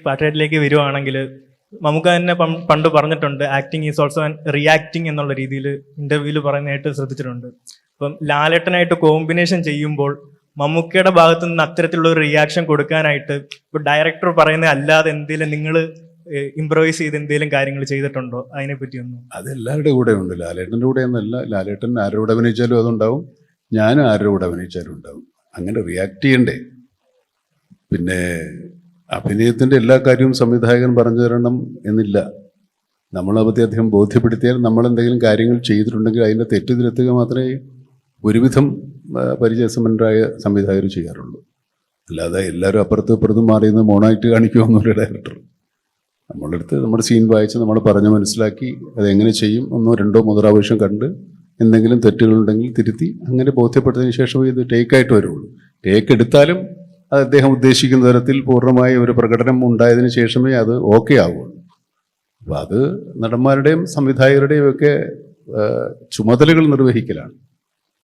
പാട്രിയാറ്റിലേക്ക് വരുവാണെങ്കിൽ നമുക്ക് തന്നെ പണ്ട് പറഞ്ഞിട്ടുണ്ട്, ആക്ടിങ് ഈസ് ഓൾസോ റിയാക്ടിങ് എന്നുള്ള രീതിയിൽ ഇന്റർവ്യൂവിൽ പറയുന്നതായിട്ട് ശ്രദ്ധിച്ചിട്ടുണ്ട്. അപ്പം ലാലേട്ടനായിട്ട് കോമ്പിനേഷൻ ചെയ്യുമ്പോൾ മമ്മൂക്കയുടെ ഭാഗത്തു നിന്ന് അത്തരത്തിലുള്ള ഒരു റിയാക്ഷൻ കൊടുക്കാനായിട്ട് ഇപ്പൊ ഡയറക്ടർ പറയുന്നത് അല്ലാതെ എന്തെങ്കിലും നിങ്ങൾ ഇംപ്രവൈസ് ചെയ്ത് എന്തെങ്കിലും കാര്യങ്ങൾ ചെയ്തിട്ടുണ്ടോ? അതിനെപ്പറ്റി ഒന്നും. അത് എല്ലാവരുടെ കൂടെ ഉണ്ട്. ലാലേട്ടൻ്റെ കൂടെ ഒന്നല്ല. ലാലേട്ടൻ ആരുടെ കൂടെ അഭിനയിച്ചാലും അതുണ്ടാവും, ഞാനും ആരുടെ കൂടെ അഭിനയിച്ചാലും ഉണ്ടാവും. അങ്ങനെ റിയാക്ട് ചെയ്യണ്ടേ? പിന്നെ അഭിനയത്തിൻ്റെ എല്ലാ കാര്യവും സംവിധായകൻ പറഞ്ഞു തരണം എന്നില്ല. നമ്മളെ അദ്ദേഹം ബോധ്യപ്പെടുത്തിയാൽ നമ്മളെന്തെങ്കിലും കാര്യങ്ങൾ ചെയ്തിട്ടുണ്ടെങ്കിൽ അതിൻ്റെ തെറ്റ് തിരുത്തുക മാത്രമേ ഒരുവിധം പരിചയസമ്പന്നരായ സംവിധായകർ ചെയ്യാറുള്ളൂ. അല്ലാതെ എല്ലാവരും അപ്പുറത്തും ഇപ്പുറത്തും മാറിയെന്ന് മോണായിട്ട് കാണിക്കുമെന്നൊരു ഡയറക്ടർ. നമ്മളെടുത്ത് നമ്മുടെ സീൻ വായിച്ച് നമ്മൾ പറഞ്ഞ് മനസ്സിലാക്കി അതെങ്ങനെ ചെയ്യും ഒന്നോ രണ്ടോ പ്രാവശ്യം കണ്ട് എന്തെങ്കിലും തെറ്റുകളുണ്ടെങ്കിൽ തിരുത്തി അങ്ങനെ ബോധ്യപ്പെട്ടതിന് ശേഷമേ ഇത് ടേക്കായിട്ട് വരുള്ളൂ. ടേക്ക് എടുത്താലും അത് അദ്ദേഹം ഉദ്ദേശിക്കുന്ന തരത്തിൽ പൂർണ്ണമായ ഒരു പ്രകടനം ഉണ്ടായതിനു ശേഷമേ അത് ഓക്കെ ആവുള്ളൂ. അപ്പോൾ അത് നടന്മാരുടെയും സംവിധായകരുടെയും ഒക്കെ ചുമതലകൾ നിർവഹിക്കലാണ്.